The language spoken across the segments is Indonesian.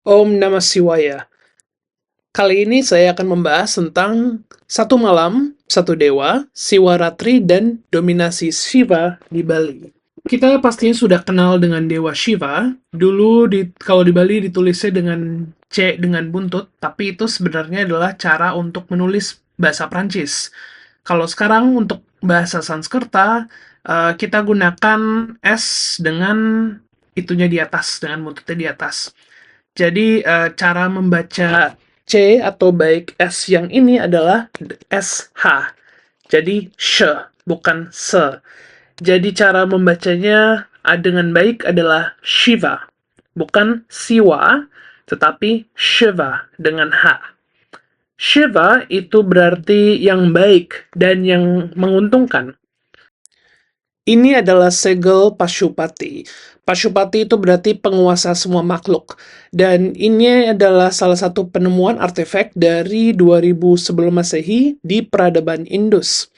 Om Namah Shivaya. Kali ini saya akan membahas tentang satu malam, satu dewa, Siwaratri, dan dominasi Shiva di Bali. Kita pastinya sudah kenal dengan Dewa Shiva. Dulu kalau di Bali ditulisnya dengan C dengan buntut, tapi itu sebenarnya adalah cara untuk menulis bahasa Prancis. Kalau sekarang untuk bahasa Sanskerta, kita gunakan S dengan itunya di atas, dengan buntutnya di atas. Jadi cara membaca C atau baik S yang ini adalah SH. Jadi sh, bukan se. Jadi cara membacanya dengan baik adalah Shiva. Bukan Siwa, tetapi Shiva dengan H. Shiva itu berarti yang baik dan yang menguntungkan. Ini adalah segel Pashupati. Pashupati itu berarti penguasa semua makhluk. Dan ini adalah salah satu penemuan artefak dari 2000 sebelum Masehi di peradaban Indus.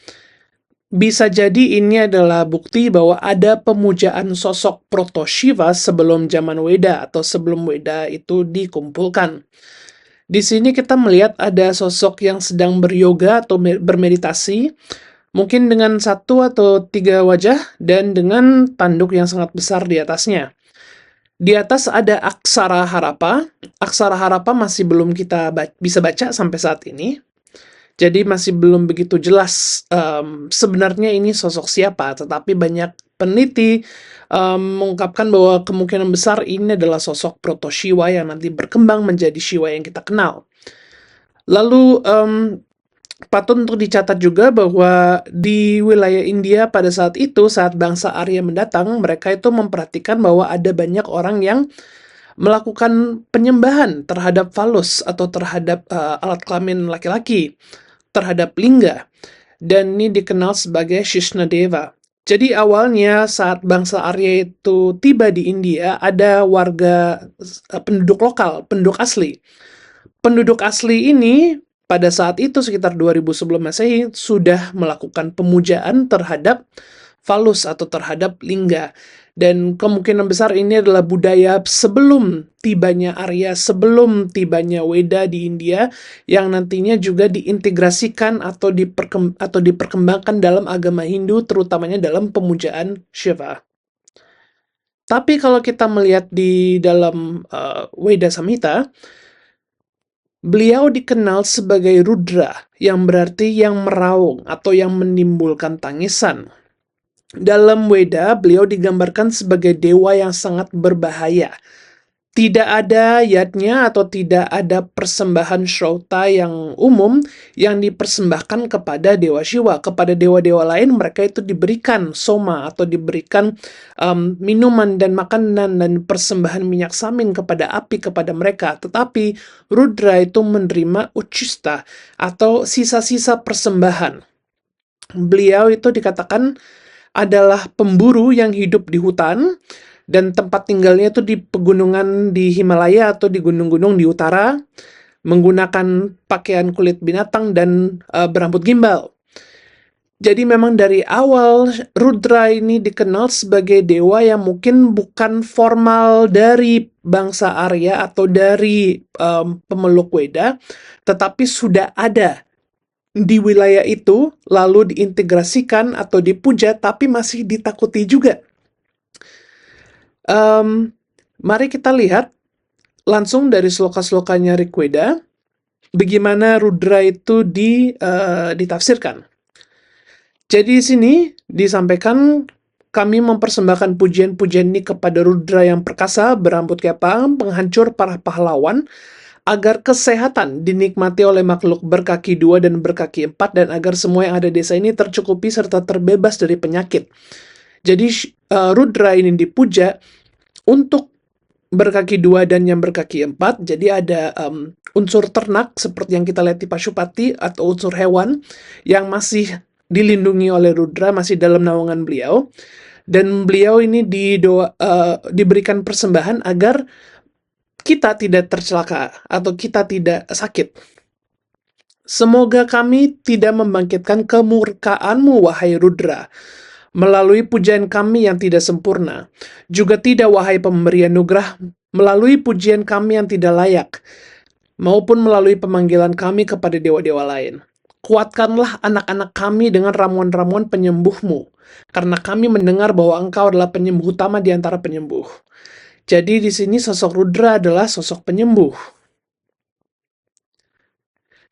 Bisa jadi ini adalah bukti bahwa ada pemujaan sosok Proto-Shiva sebelum zaman Weda atau sebelum Weda itu dikumpulkan. Di sini kita melihat ada sosok yang sedang beryoga atau bermeditasi, mungkin dengan 1 atau 3 wajah dan dengan tanduk yang sangat besar di atasnya. Di atas ada aksara harapa. Aksara harapa masih belum kita bisa baca sampai saat ini. Jadi masih belum begitu jelas sebenarnya ini sosok siapa, tetapi banyak peneliti mengungkapkan bahwa kemungkinan besar ini adalah sosok Proto-Shiva yang nanti berkembang menjadi Shiva yang kita kenal. Lalu patut untuk dicatat juga bahwa di wilayah India pada saat itu, saat bangsa Arya mendatang, mereka itu memperhatikan bahwa ada banyak orang yang melakukan penyembahan terhadap falus atau terhadap alat kelamin laki-laki, terhadap lingga, dan ini dikenal sebagai Shishnadeva. Jadi awalnya saat bangsa Arya itu tiba di India, ada warga penduduk lokal, penduduk asli. Penduduk asli ini pada saat itu sekitar 2000 sebelum Masehi sudah melakukan pemujaan terhadap falus atau terhadap lingga. Dan kemungkinan besar ini adalah budaya sebelum tibanya Arya, sebelum tibanya Weda di India, yang nantinya juga diintegrasikan atau diperkembangkan dalam agama Hindu, terutamanya dalam pemujaan Shiva. Tapi kalau kita melihat di dalam Weda Samhita, beliau dikenal sebagai Rudra, yang berarti yang meraung atau yang menimbulkan tangisan. Dalam Weda, beliau digambarkan sebagai dewa yang sangat berbahaya. Tidak ada yatnya atau tidak ada persembahan Shrauta yang umum yang dipersembahkan kepada Dewa Shiva. Kepada dewa-dewa lain, mereka itu diberikan soma atau diberikan minuman dan makanan dan persembahan minyak samin kepada api kepada mereka. Tetapi Rudra itu menerima ucista atau sisa-sisa persembahan. Beliau itu dikatakan adalah pemburu yang hidup di hutan, dan tempat tinggalnya itu di pegunungan di Himalaya atau di gunung-gunung di utara, menggunakan pakaian kulit binatang dan berambut gimbal. Jadi memang dari awal Rudra ini dikenal sebagai dewa yang mungkin bukan formal dari bangsa Arya atau dari pemeluk Weda, tetapi sudah ada di wilayah itu, lalu diintegrasikan atau dipuja, tapi masih ditakuti juga. Mari kita lihat langsung dari sloka-slokanya Rigveda, bagaimana Rudra itu ditafsirkan. Jadi di sini disampaikan, kami mempersembahkan pujian-pujian ini kepada Rudra yang perkasa, berambut kepang, penghancur para pahlawan, agar kesehatan dinikmati oleh makhluk berkaki 2 dan berkaki 4, dan agar semua yang ada di desa ini tercukupi serta terbebas dari penyakit. Jadi Rudra ini dipuja untuk berkaki 2 dan yang berkaki 4. Jadi ada unsur ternak seperti yang kita lihat di Pashupati atau unsur hewan yang masih dilindungi oleh Rudra, masih dalam naungan beliau. Dan beliau ini diberikan persembahan agar kita tidak tercelaka atau kita tidak sakit. Semoga kami tidak membangkitkan kemurkaan-Mu, wahai Rudra, melalui pujian kami yang tidak sempurna. Juga tidak, wahai pemberi anugerah, melalui pujian kami yang tidak layak, maupun melalui pemanggilan kami kepada dewa-dewa lain. Kuatkanlah anak-anak kami dengan ramuan-ramuan penyembuhmu, karena kami mendengar bahwa engkau adalah penyembuh utama di antara penyembuh. Jadi di sini sosok Rudra adalah sosok penyembuh.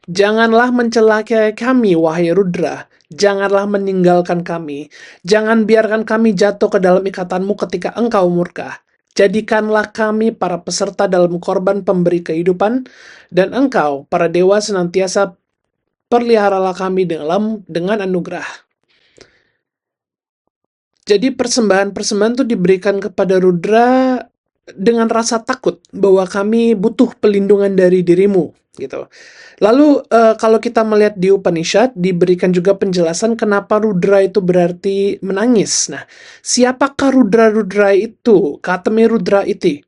Janganlah mencelakai kami, wahai Rudra. Janganlah meninggalkan kami. Jangan biarkan kami jatuh ke dalam ikatanmu ketika engkau murka. Jadikanlah kami para peserta dalam korban pemberi kehidupan, dan engkau, para dewa, senantiasa perliharalah kami dengan anugerah. Jadi persembahan-persembahan itu diberikan kepada Rudra dengan rasa takut bahwa kami butuh pelindungan dari dirimu, gitu. Lalu kalau kita melihat di Upanishad diberikan juga penjelasan kenapa Rudra itu berarti menangis. Nah, siapakah Rudra-Rudra itu? Katame Rudra iti.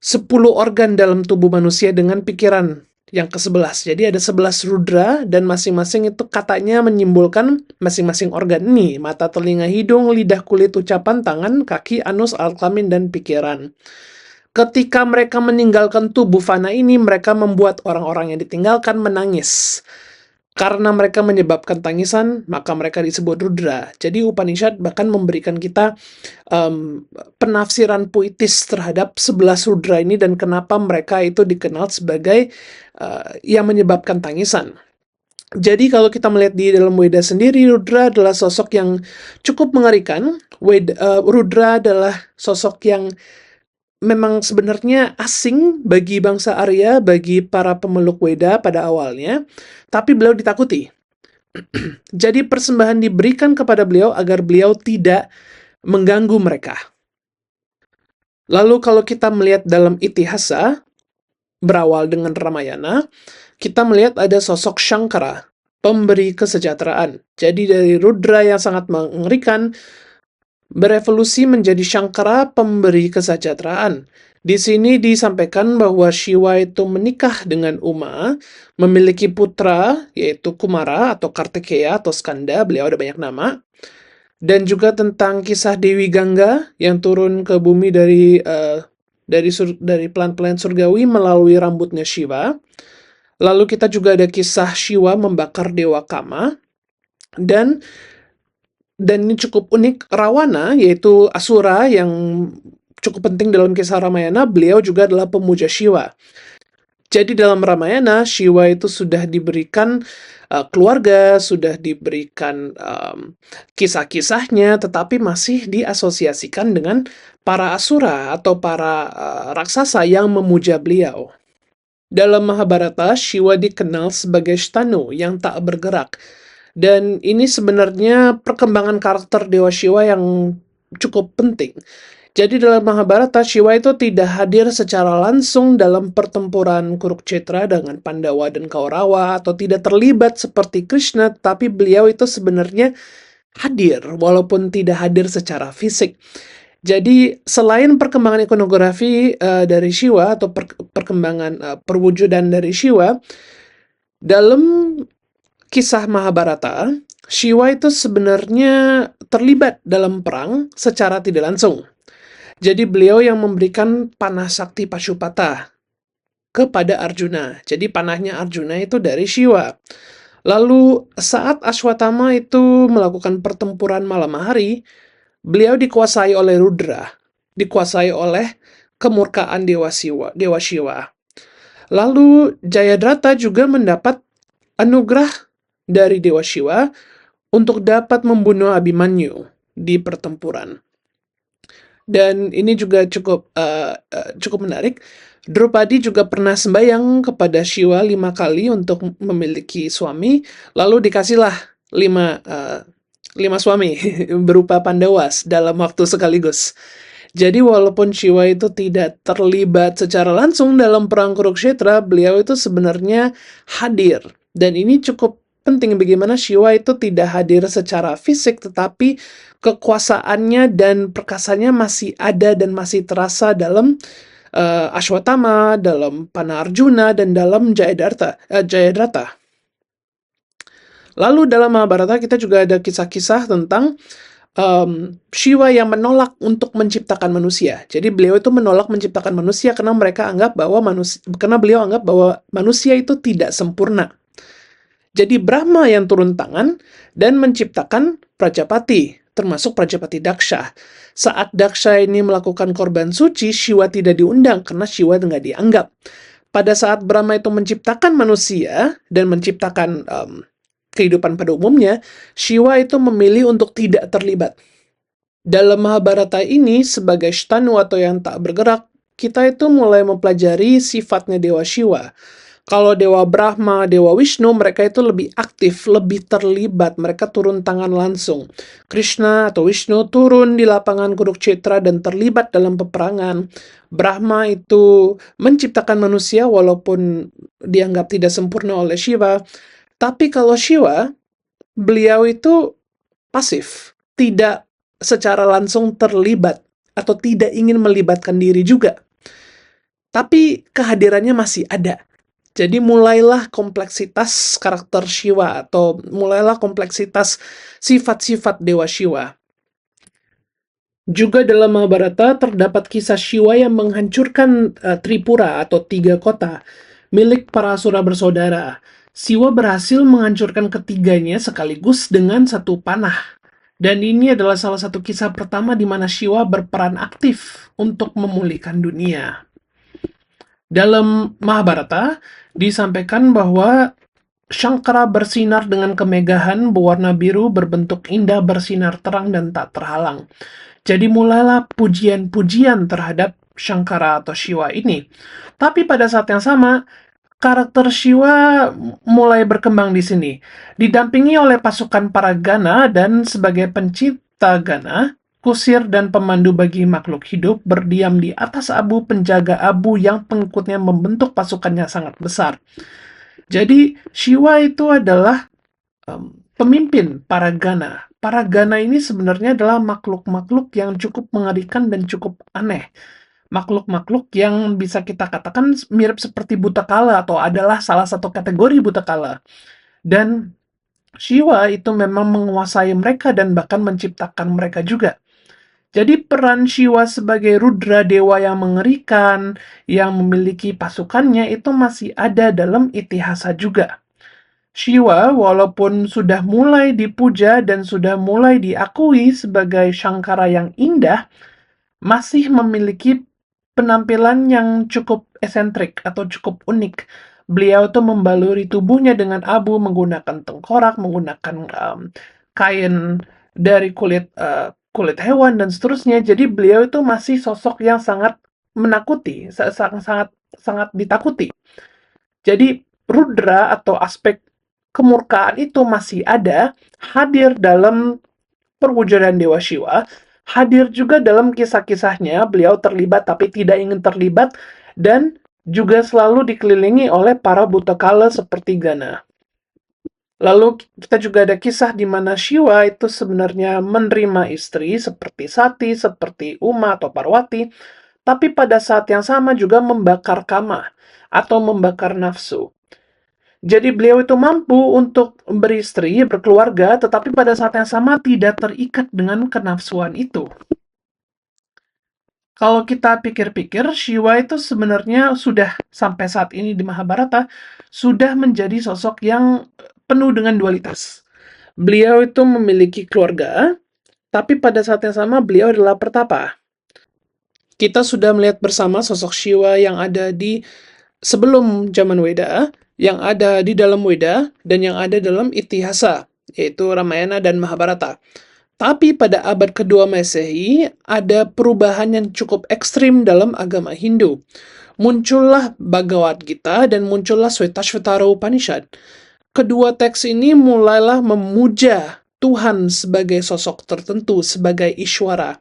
10 organ dalam tubuh manusia dengan pikiran yang ke-11. Jadi ada 11 Rudra dan masing-masing itu katanya menyimbolkan masing-masing organ ini. Mata, telinga, hidung, lidah, kulit, ucapan, tangan, kaki, anus, alat kelamin, dan pikiran. Ketika mereka meninggalkan tubuh fana ini, mereka membuat orang-orang yang ditinggalkan menangis. Karena mereka menyebabkan tangisan, maka mereka disebut Rudra. Jadi Upanishad bahkan memberikan kita penafsiran puitis terhadap 11 Rudra ini dan kenapa mereka itu dikenal sebagai yang menyebabkan tangisan. Jadi kalau kita melihat di dalam Weda sendiri, Rudra adalah sosok yang cukup mengerikan. Rudra adalah sosok yang memang sebenarnya asing bagi bangsa Arya, bagi para pemeluk Weda pada awalnya, tapi beliau ditakuti. Jadi persembahan diberikan kepada beliau agar beliau tidak mengganggu mereka. Lalu kalau kita melihat dalam Itihasa, berawal dengan Ramayana, kita melihat ada sosok Shankara, pemberi kesejahteraan. Jadi dari Rudra yang sangat mengerikan, berevolusi menjadi Shankara, pemberi kesejahteraan. Di sini disampaikan bahwa Shiva itu menikah dengan Uma, memiliki putra, yaitu Kumara atau Kartikeya atau Skanda, beliau ada banyak nama. Dan juga tentang kisah Dewi Gangga yang turun ke bumi dari pelan-pelan surgawi melalui rambutnya Shiva. Lalu kita juga ada kisah Shiva membakar Dewa Kama. Dan ini cukup unik, Rawana, yaitu Asura yang cukup penting dalam kisah Ramayana, beliau juga adalah pemuja Shiva. Jadi dalam Ramayana, Shiva itu sudah diberikan keluarga, sudah diberikan kisah-kisahnya, tetapi masih diasosiasikan dengan para Asura atau para raksasa yang memuja beliau. Dalam Mahabharata, Shiva dikenal sebagai Shtanu yang tak bergerak. Dan ini sebenarnya perkembangan karakter Dewa Shiva yang cukup penting. Jadi dalam Mahabharata, Shiva itu tidak hadir secara langsung dalam pertempuran Kurukshetra dengan Pandawa dan Kaurawa, atau tidak terlibat seperti Krishna, tapi beliau itu sebenarnya hadir, walaupun tidak hadir secara fisik. Jadi selain perkembangan ikonografi dari Shiva, atau perkembangan perwujudan dari Shiva, dalam kisah Mahabharata, Shiva itu sebenarnya terlibat dalam perang secara tidak langsung. Jadi beliau yang memberikan panah sakti Pasupata kepada Arjuna. Jadi panahnya Arjuna itu dari Shiva. Lalu saat Ashwatthama itu melakukan pertempuran malam hari, beliau dikuasai oleh Rudra, dikuasai oleh kemurkaan Dewa Shiva. Lalu Jayadratha juga mendapat anugerah dari Dewa Shiva untuk dapat membunuh Abhimanyu di pertempuran. Dan ini juga cukup menarik. Draupadi juga pernah sembahyang kepada Shiva 5 kali untuk memiliki suami, lalu dikasihlah 5 suami berupa Pandawas dalam waktu sekaligus. Jadi walaupun Shiva itu tidak terlibat secara langsung dalam perang Kurukshetra, beliau itu sebenarnya hadir. Dan ini cukup penting bagaimana Shiva itu tidak hadir secara fisik, tetapi kekuasaannya dan perkasanya masih ada dan masih terasa dalam Ashwatthama, dalam panah Arjuna, dan dalam Jayadratha. Lalu dalam Mahabharata kita juga ada kisah-kisah tentang Shiva yang menolak untuk menciptakan manusia. Jadi beliau itu menolak menciptakan manusia karena karena beliau anggap bahwa manusia itu tidak sempurna. Jadi Brahma yang turun tangan dan menciptakan Prajapati, termasuk Prajapati Daksha. Saat Daksha ini melakukan korban suci, Shiva tidak diundang karena Shiva nggak dianggap. Pada saat Brahma itu menciptakan manusia dan menciptakan kehidupan pada umumnya, Shiva itu memilih untuk tidak terlibat. Dalam Mahabharata ini, sebagai Shtanu atau yang tak bergerak, kita itu mulai mempelajari sifatnya Dewa Shiva. Kalau Dewa Brahma, Dewa Wisnu, mereka itu lebih aktif, lebih terlibat, mereka turun tangan langsung. Krishna atau Wisnu turun di lapangan Kurukshetra dan terlibat dalam peperangan. Brahma itu menciptakan manusia walaupun dianggap tidak sempurna oleh Shiva. Tapi kalau Shiva, beliau itu pasif, tidak secara langsung terlibat, atau tidak ingin melibatkan diri juga. Tapi kehadirannya masih ada. Jadi mulailah kompleksitas karakter Shiva, atau mulailah kompleksitas sifat-sifat Dewa Shiva. Juga dalam Mahabharata terdapat kisah Shiva yang menghancurkan Tripura atau 3 kota milik para asura bersaudara. Shiva berhasil menghancurkan ketiganya sekaligus dengan satu panah. Dan ini adalah salah satu kisah pertama di mana Shiva berperan aktif untuk memulihkan dunia. Dalam Mahabharata disampaikan bahwa Shankara bersinar dengan kemegahan berwarna biru berbentuk indah, bersinar terang dan tak terhalang. Jadi mulailah pujian-pujian terhadap Shankara atau Shiva ini. Tapi pada saat yang sama, karakter Shiva mulai berkembang di sini. Didampingi oleh pasukan para Gana dan sebagai pencipta Gana, kusir dan pemandu bagi makhluk hidup, berdiam di atas abu, penjaga abu yang pengikutnya membentuk pasukannya sangat besar. Jadi Shiva itu adalah pemimpin para Gana. Para Gana ini sebenarnya adalah makhluk-makhluk yang cukup mengerikan dan cukup aneh. Makhluk-makhluk yang bisa kita katakan mirip seperti Butakala atau adalah salah satu kategori Butakala. Dan Shiva itu memang menguasai mereka dan bahkan menciptakan mereka juga. Jadi peran Shiva sebagai Rudra dewa yang mengerikan, yang memiliki pasukannya itu masih ada dalam Itihasa juga. Shiva walaupun sudah mulai dipuja dan sudah mulai diakui sebagai Shankara yang indah, masih memiliki penampilan yang cukup esentrik atau cukup unik. Beliau tuh membaluri tubuhnya dengan abu, menggunakan tengkorak, menggunakan kain dari kulit hewan dan seterusnya. Jadi beliau itu masih sosok yang sangat menakuti, sangat ditakuti. Jadi Rudra atau aspek kemurkaan itu masih ada, hadir dalam perwujudan Dewa Shiva, hadir juga dalam kisah-kisahnya, beliau terlibat tapi tidak ingin terlibat, dan juga selalu dikelilingi oleh para Butakala seperti Gana. Lalu kita juga ada kisah di mana Shiva itu sebenarnya menerima istri seperti Sati, seperti Uma atau Parwati, tapi pada saat yang sama juga membakar kama atau membakar nafsu. Jadi beliau itu mampu untuk beristri, berkeluarga, tetapi pada saat yang sama tidak terikat dengan kenafsuan itu. Kalau kita pikir-pikir, Shiva itu sebenarnya sudah sampai saat ini di Mahabharata, sudah menjadi sosok yang penuh dengan dualitas. Beliau itu memiliki keluarga, tapi pada saat yang sama beliau adalah pertapa. Kita sudah melihat bersama sosok Shiva yang ada di sebelum zaman Weda, yang ada di dalam Weda, dan yang ada dalam Itihasa, yaitu Ramayana dan Mahabharata. Tapi pada abad kedua Masehi, ada perubahan yang cukup ekstrim dalam agama Hindu. Muncullah Bhagavad Gita dan muncullah Shvetashvatara Upanishad. Kedua teks ini mulailah memuja Tuhan sebagai sosok tertentu, sebagai Ishwara.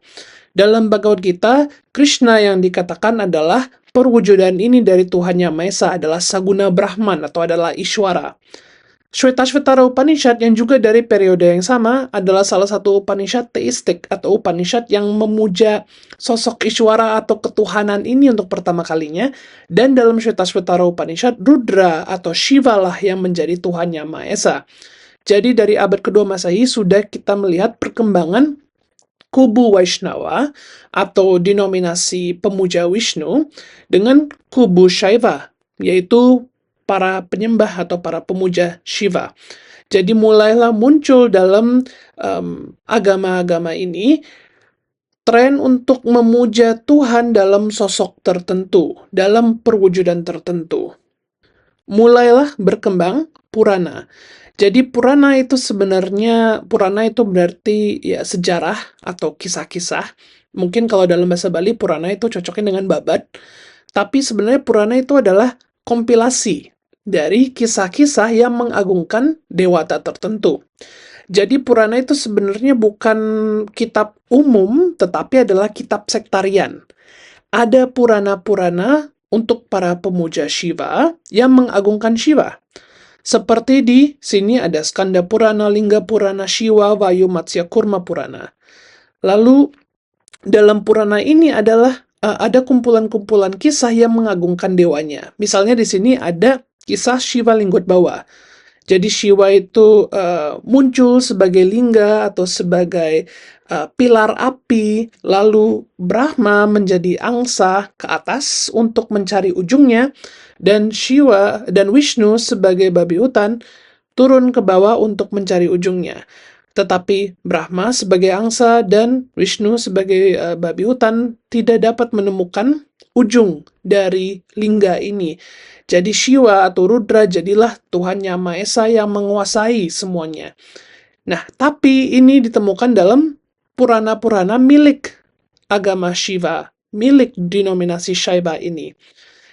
Dalam Bhagavad Gita, Krishna yang dikatakan adalah perwujudan ini dari Tuhan Yang Maha Esa adalah Saguna Brahman atau adalah Ishwara. Shvetashvatara Upanishad yang juga dari periode yang sama adalah salah satu Upanishad teistik atau Upanishad yang memuja sosok Ishwara atau ketuhanan ini untuk pertama kalinya, dan dalam Shvetashvatara Upanishad Rudra atau Shiva lah yang menjadi Tuhan Yang Maha Esa. Jadi dari abad kedua Masehi sudah kita melihat perkembangan kubu Vaishnava atau denominasi pemuja Vishnu dengan kubu Shaiva, yaitu para penyembah atau para pemuja Shiva. Jadi mulailah muncul dalam agama-agama ini tren untuk memuja Tuhan dalam sosok tertentu, dalam perwujudan tertentu. Mulailah berkembang Purana. Jadi Purana itu berarti ya sejarah atau kisah-kisah. Mungkin kalau dalam bahasa Bali Purana itu cocoknya dengan babat. Tapi sebenarnya Purana itu adalah kompilasi dari kisah-kisah yang mengagungkan dewata tertentu. Jadi Purana itu sebenarnya bukan kitab umum, tetapi adalah kitab sektarian. Ada Purana-Purana untuk para pemuja Shiva yang mengagungkan Shiva. Seperti di sini ada Skanda Purana, Lingga Purana, Shiva, Vayu, Matsya, Kurma Purana. Lalu dalam Purana ini ada kumpulan-kumpulan kisah yang mengagungkan dewanya. Misalnya di sini ada kisah Shiva Linggodbawa. Jadi Shiva itu muncul sebagai lingga atau sebagai pilar api, lalu Brahma menjadi angsa ke atas untuk mencari ujungnya, dan Shiva dan Vishnu sebagai babi hutan turun ke bawah untuk mencari ujungnya. Tetapi Brahma sebagai angsa dan Vishnu sebagai babi hutan tidak dapat menemukan ujung dari lingga ini. Jadi Shiva atau Rudra jadilah Tuhan Yang Maha Esa yang menguasai semuanya. Nah, tapi ini ditemukan dalam Purana-Purana milik agama Shiva, milik denominasi Shaiva ini.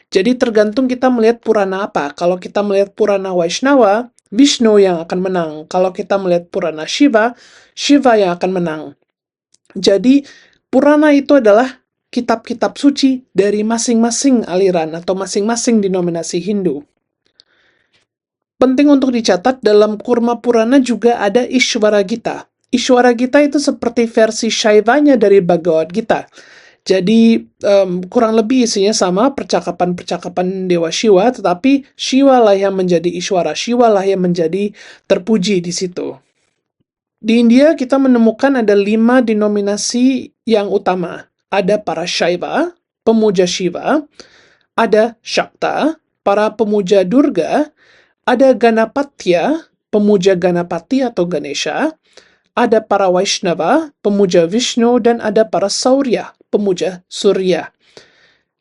Jadi tergantung kita melihat Purana apa. Kalau kita melihat Purana Vaishnava, Vishnu yang akan menang. Kalau kita melihat Purana Shiva, Shiva yang akan menang. Jadi Purana itu adalah kitab-kitab suci dari masing-masing aliran atau masing-masing denominasi Hindu. Penting untuk dicatat, dalam Kurma Purana juga ada Ishwara Gita. Ishwara Gita itu seperti versi Shaivanya dari Bhagavad Gita. Jadi kurang lebih isinya sama, percakapan-percakapan Dewa Shiva, tetapi Shiva lah yang menjadi Ishwara, Shiva lah yang menjadi terpuji di situ. Di India kita menemukan ada 5 denominasi yang utama. Ada para Shaiva, pemuja Shiva, ada Shakta, para pemuja Durga, ada Ganapatya, pemuja Ganapati atau Ganesha, ada para Vaishnava, pemuja Vishnu, dan ada para Saurya, pemuja Surya.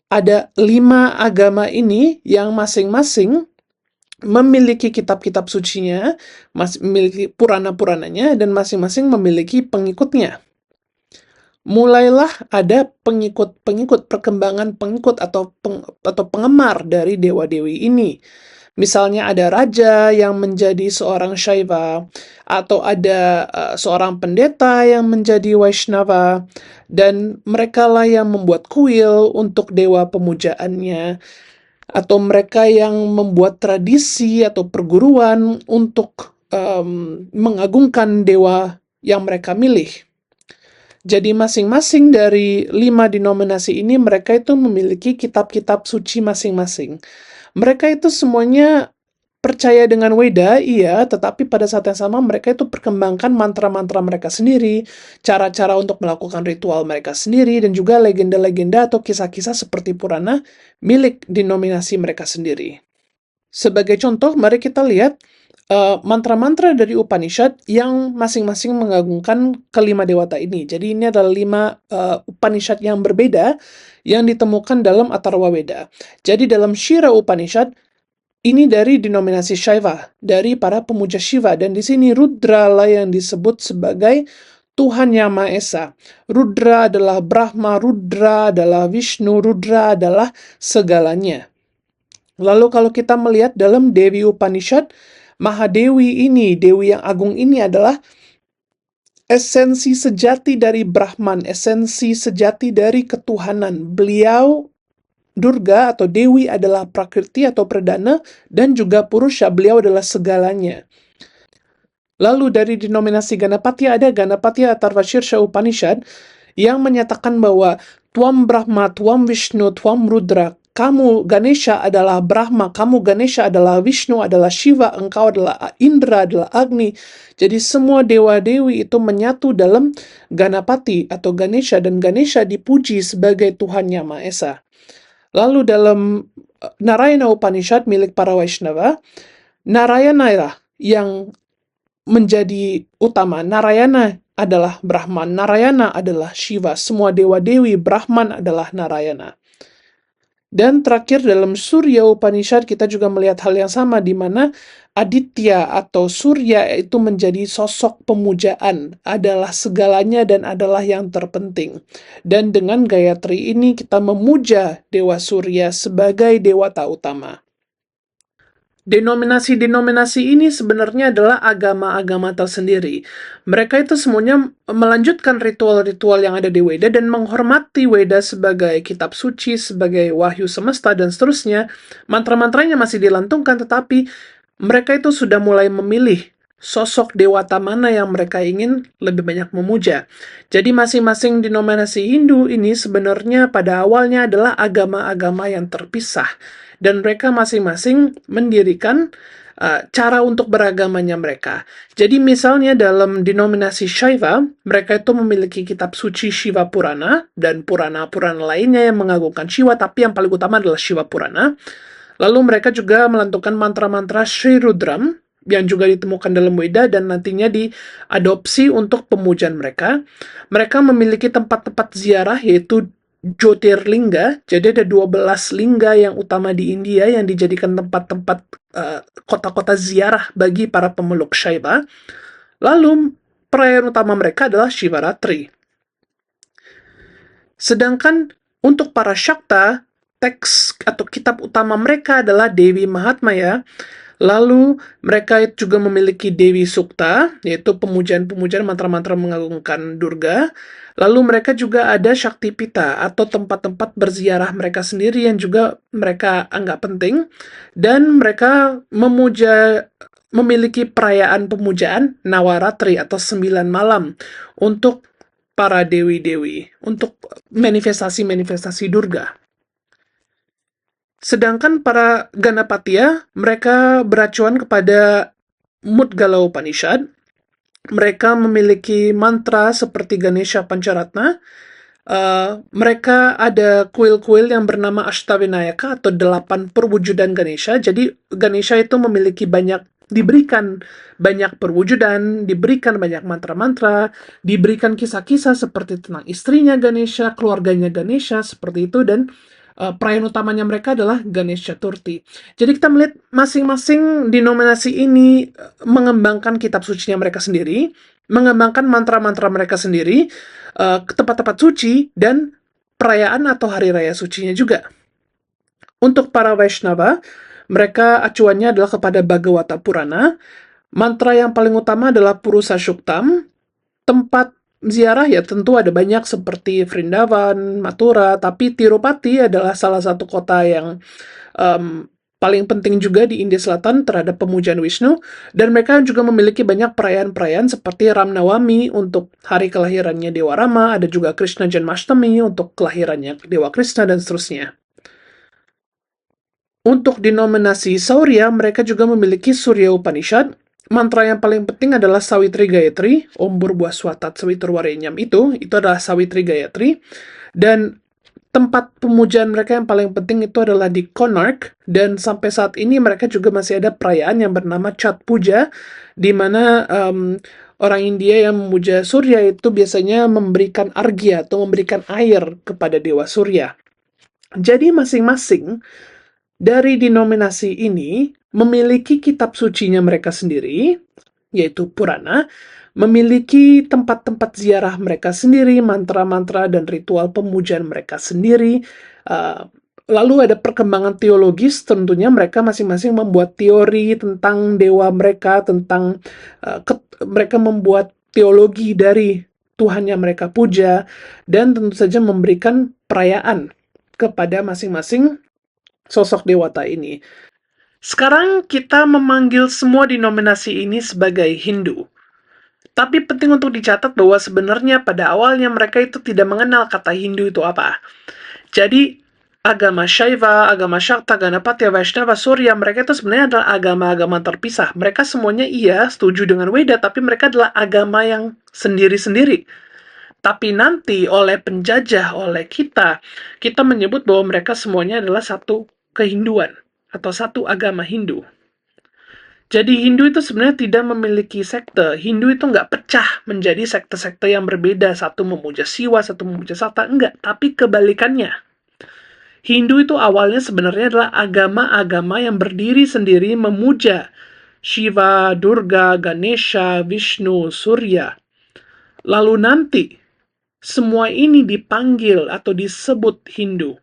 Ada 5 agama ini yang masing-masing memiliki kitab-kitab sucinya, memiliki Purana-Purananya, dan masing-masing memiliki pengikutnya. Mulailah ada pengikut-pengikut, perkembangan pengikut atau penggemar dari dewa-dewi ini. Misalnya ada raja yang menjadi seorang Shaiva, atau ada seorang pendeta yang menjadi Vaishnava, dan mereka lah yang membuat kuil untuk dewa pemujaannya, atau mereka yang membuat tradisi atau perguruan untuk mengagungkan dewa yang mereka milih. Jadi masing-masing dari 5 denominasi ini mereka itu memiliki kitab-kitab suci masing-masing. Mereka itu semuanya percaya dengan Weda, iya, tetapi pada saat yang sama mereka itu perkembangkan mantra-mantra mereka sendiri, cara-cara untuk melakukan ritual mereka sendiri, dan juga legenda-legenda atau kisah-kisah seperti Purana milik denominasi mereka sendiri. Sebagai contoh, mari kita lihat mantra-mantra dari Upanishad yang masing-masing mengagungkan kelima dewata ini. Jadi ini adalah 5 Upanishad yang berbeda yang ditemukan dalam Atharva Veda. Jadi dalam Shira Upanishad, ini dari denominasi Shaiva, dari para pemuja Shiva, dan di sini Rudra lah yang disebut sebagai Tuhan Yang Maha Esa. Rudra adalah Brahma, Rudra adalah Vishnu, Rudra adalah segalanya. Lalu kalau kita melihat dalam Dewi Upanishad, Mahadewi ini, Dewi yang agung ini adalah esensi sejati dari Brahman, esensi sejati dari ketuhanan. Beliau, Durga atau Dewi adalah Prakriti atau Perdana, dan juga Purusha, beliau adalah segalanya. Lalu dari denominasi Ganapatya ada Ganapatya Atharvashirsha Upanishad yang menyatakan bahwa Tuam Brahma, Tuam Vishnu, Tuam Rudra, kamu Ganesha adalah Brahma, kamu Ganesha adalah Vishnu, adalah Shiva, engkau adalah Indra, adalah Agni. Jadi semua dewa-dewi itu menyatu dalam Ganapati atau Ganesha, dan Ganesha dipuji sebagai Tuhan Yang Maha Esa. Lalu dalam Narayana Upanishad milik para Vaishnava, Narayana yang menjadi utama. Narayana adalah Brahman, Narayana adalah Shiva, semua dewa-dewi Brahman adalah Narayana. Dan terakhir dalam Surya Upanishad kita juga melihat hal yang sama, di mana Aditya atau Surya itu menjadi sosok pemujaan, adalah segalanya dan adalah yang terpenting. Dan dengan Gayatri ini kita memuja Dewa Surya sebagai dewata utama. Denominasi-denominasi ini sebenarnya adalah agama-agama tersendiri. Mereka itu semuanya melanjutkan ritual-ritual yang ada di Weda dan menghormati Weda sebagai kitab suci, sebagai wahyu semesta, dan seterusnya. Mantra-mantranya masih dilantungkan, tetapi mereka itu sudah mulai memilih sosok dewata mana yang mereka ingin lebih banyak memuja. Jadi masing-masing denominasi Hindu ini sebenarnya pada awalnya adalah agama-agama yang terpisah. Dan mereka masing-masing mendirikan cara untuk beragamanya mereka. Jadi misalnya dalam denominasi Shaiva, mereka itu memiliki kitab suci Shiva Purana, dan Purana-Purana lainnya yang mengagungkan Shiva, tapi yang paling utama adalah Shiva Purana. Lalu mereka juga melantungkan mantra-mantra Sri Rudram, yang juga ditemukan dalam Weda dan nantinya diadopsi untuk pemujaan mereka. Mereka memiliki tempat-tempat ziarah, yaitu Jyotirlingga. Jadi ada 12 lingga yang utama di India yang dijadikan tempat-tempat kota-kota ziarah bagi para pemeluk Shaiva. Lalu perayaan utama mereka adalah Shivaratri. Sedangkan untuk para Shakta, teks atau kitab utama mereka adalah Dewi Mahatmaya. Lalu mereka juga memiliki Dewi Sukta, yaitu pemujaan-pemujaan mantra-mantra mengagungkan Durga. Lalu mereka juga ada Shakti Pita atau tempat-tempat berziarah mereka sendiri yang juga mereka anggap penting. Dan mereka memiliki perayaan pemujaan Nawaratri atau 9 malam untuk para dewi-dewi, untuk manifestasi-manifestasi Durga. Sedangkan para Ganapatiya, mereka beracuan kepada Mudgala Upanishad. Mereka memiliki mantra seperti Ganesha Pancharatna. Mereka ada kuil-kuil yang bernama Ashtavinayaka atau 8 perwujudan Ganesha. Jadi Ganesha itu diberikan banyak perwujudan, diberikan banyak mantra-mantra, diberikan kisah-kisah seperti tentang istrinya Ganesha, keluarganya Ganesha, seperti itu, dan perayaan utamanya mereka adalah Ganesh Chaturthi. Jadi kita melihat masing-masing denominasi ini mengembangkan kitab sucinya mereka sendiri, mengembangkan mantra-mantra mereka sendiri, tempat-tempat suci, dan perayaan atau hari raya sucinya juga. Untuk para Vaishnava, mereka acuannya adalah kepada Bhagavata Purana. Mantra yang paling utama adalah Purusa Shuktam. Tempat ziarah ya tentu ada banyak seperti Vrindavan, Mathura, tapi Tirupati adalah salah satu kota yang paling penting juga di India Selatan terhadap pemujaan Vishnu, dan mereka juga memiliki banyak perayaan-perayaan seperti Ramnawami untuk hari kelahirannya Dewa Rama, ada juga Krishna Janmashtami untuk kelahirannya Dewa Krishna, dan seterusnya. Untuk denominasi Saurya, mereka juga memiliki Surya Upanishad. Mantra yang paling penting adalah Sawitri Gayatri, Om Burbuah Swatat Sawiturwarenyam itu adalah Sawitri Gayatri. Dan tempat pemujaan mereka yang paling penting itu adalah di Konark, dan sampai saat ini mereka juga masih ada perayaan yang bernama Chat Puja, di mana orang India yang memuja Surya itu biasanya memberikan argya atau memberikan air kepada Dewa Surya. Jadi masing-masing dari denominasi ini memiliki kitab sucinya mereka sendiri, yaitu Purana, memiliki tempat-tempat ziarah mereka sendiri, mantra-mantra dan ritual pemujaan mereka sendiri. Lalu ada perkembangan teologis, tentunya mereka masing-masing membuat teori tentang dewa mereka, tentang mereka membuat teologi dari Tuhan yang mereka puja, dan tentu saja memberikan perayaan kepada masing-masing sosok dewata ini. Sekarang kita memanggil semua denominasi ini sebagai Hindu. Tapi penting untuk dicatat bahwa sebenarnya pada awalnya mereka itu tidak mengenal kata Hindu itu apa. Jadi agama Shaiva, agama Shakta, Ganapatya, Vaishnava, Surya, mereka itu sebenarnya adalah agama-agama terpisah. Mereka semuanya iya setuju dengan Weda, tapi mereka adalah agama yang sendiri-sendiri. Tapi nanti oleh penjajah, oleh kita menyebut bahwa mereka semuanya adalah satu kehinduan atau satu agama Hindu. Jadi Hindu itu sebenarnya tidak memiliki sekte. Hindu itu nggak pecah menjadi sekte-sekte yang berbeda. Satu memuja Siwa, satu memuja Sata. Enggak, tapi kebalikannya. Hindu itu awalnya sebenarnya adalah agama-agama yang berdiri sendiri memuja Shiva, Durga, Ganesha, Vishnu, Surya. Lalu nanti, semua ini dipanggil atau disebut Hindu.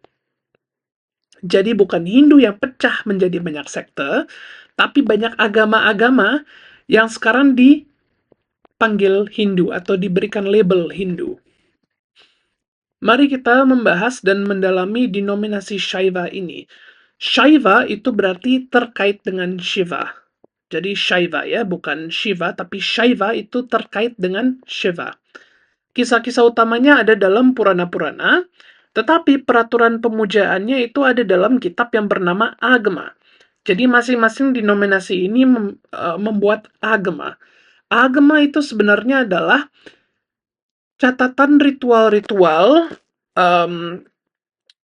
Jadi bukan Hindu yang pecah menjadi banyak sekte, tapi banyak agama-agama yang sekarang dipanggil Hindu atau diberikan label Hindu. Mari kita membahas dan mendalami denominasi Shaiva ini. Shaiva itu berarti terkait dengan Shiva. Jadi Shaiva ya, bukan Shiva, tapi Shaiva itu terkait dengan Shiva. Kisah-kisah utamanya ada dalam Purana-Purana, tetapi peraturan pemujaannya itu ada dalam kitab yang bernama Agama. Jadi masing-masing denominasi ini membuat agama. Agama itu sebenarnya adalah catatan ritual-ritual,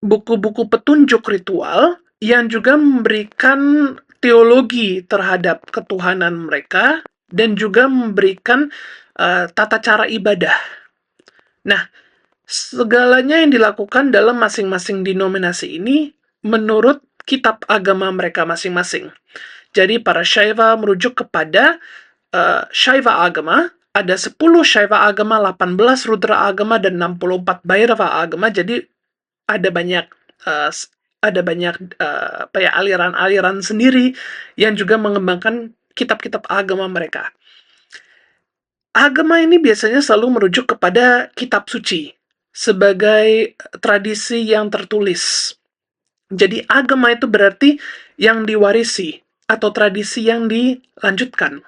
buku-buku petunjuk ritual, yang juga memberikan teologi terhadap ketuhanan mereka, dan juga memberikan tata cara ibadah. Nah, segalanya yang dilakukan dalam masing-masing denominasi ini menurut kitab agama mereka masing-masing. Jadi para Shaiva merujuk kepada Shaiva agama, ada 10 Shaiva agama, 18 Rudra agama, dan 64 Bhairava agama. Jadi ada banyak aliran-aliran sendiri yang juga mengembangkan kitab-kitab agama mereka. Agama ini biasanya selalu merujuk kepada kitab suci sebagai tradisi yang tertulis. Jadi agama itu berarti yang diwarisi atau tradisi yang dilanjutkan.